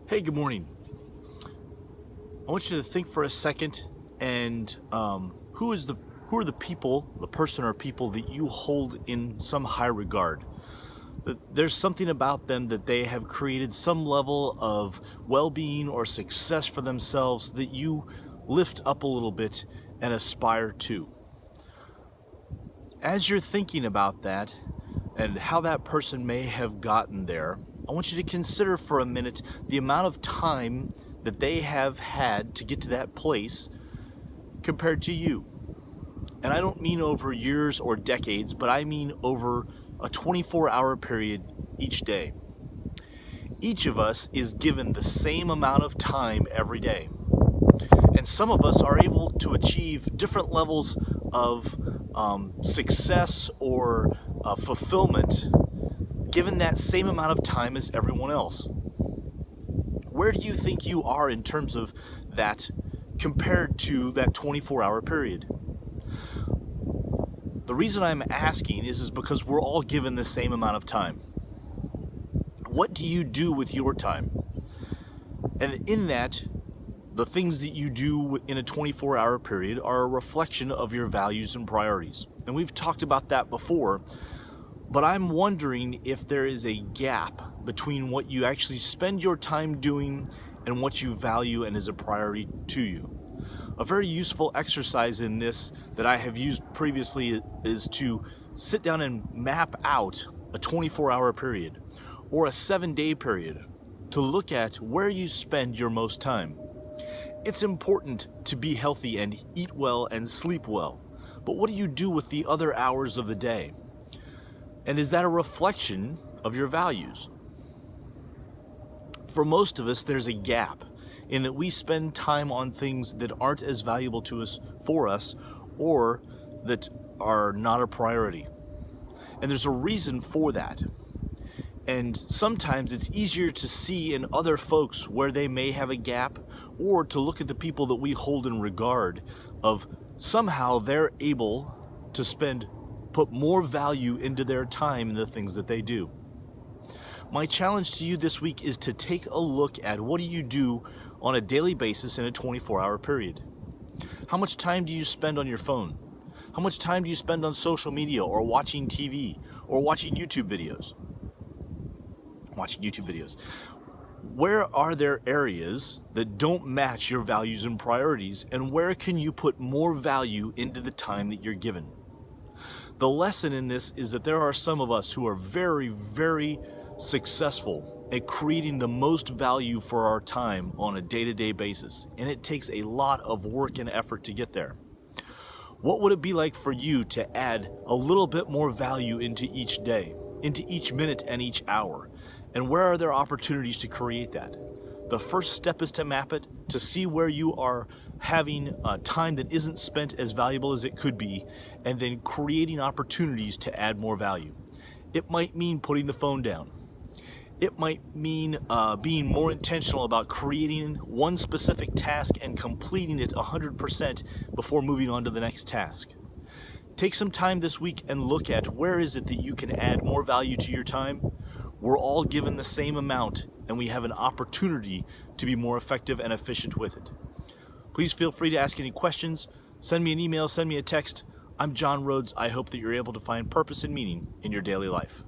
Hey, good morning. I want you to think for a second and who are the people, the person or people that you hold in some high regard? That there's something about them that they have created some level of well-being or success for themselves that you lift up a little bit and aspire to. As you're thinking about that and how that person may have gotten there, I want you to consider for a minute the amount of time that they have had to get to that place compared to you. And I don't mean over years or decades, but I mean over a 24-hour period each day. Each of us is given the same amount of time every day. And some of us are able to achieve different levels of success or fulfillment given that same amount of time as everyone else. Where do you think you are in terms of that compared to that 24-hour period? The reason I'm asking is because we're all given the same amount of time. What do you do with your time? And in that, the things that you do in a 24-hour period are a reflection of your values and priorities. And we've talked about that before, but I'm wondering if there is a gap between what you actually spend your time doing and what you value and is a priority to you. A very useful exercise in this that I have used previously is to sit down and map out a 24-hour period or a 7-day period to look at where you spend your most time. It's important to be healthy and eat well and sleep well, but what do you do with the other hours of the day? And is that a reflection of your values? For most of us, there's a gap in that we spend time on things that aren't as valuable to us for us or that are not a priority. And there's a reason for that. And sometimes it's easier to see in other folks where they may have a gap, or to look at the people that we hold in regard of somehow they're able to put more value into their time in the things that they do. My challenge to you this week is to take a look at what do you do on a daily basis in a 24-hour period. How much time do you spend on your phone? How much time do you spend on social media or watching TV or watching YouTube videos? Where are there areas that don't match your values and priorities, and where can you put more value into the time that you're given? The lesson in this is that there are some of us who are very, very successful at creating the most value for our time on a day-to-day basis, and it takes a lot of work and effort to get there. What would it be like for you to add a little bit more value into each day, into each minute and each hour? And where are there opportunities to create that? The first step is to map it, to see where you are having time that isn't spent as valuable as it could be, and then creating opportunities to add more value. It might mean putting the phone down. It might mean being more intentional about creating one specific task and completing it 100% before moving on to the next task. Take some time this week and look at where is it that you can add more value to your time. We're all given the same amount, and we have an opportunity to be more effective and efficient with it. Please feel free to ask any questions. Send me an email, send me a text. I'm John Rhoads. I hope that you're able to find purpose and meaning in your daily life.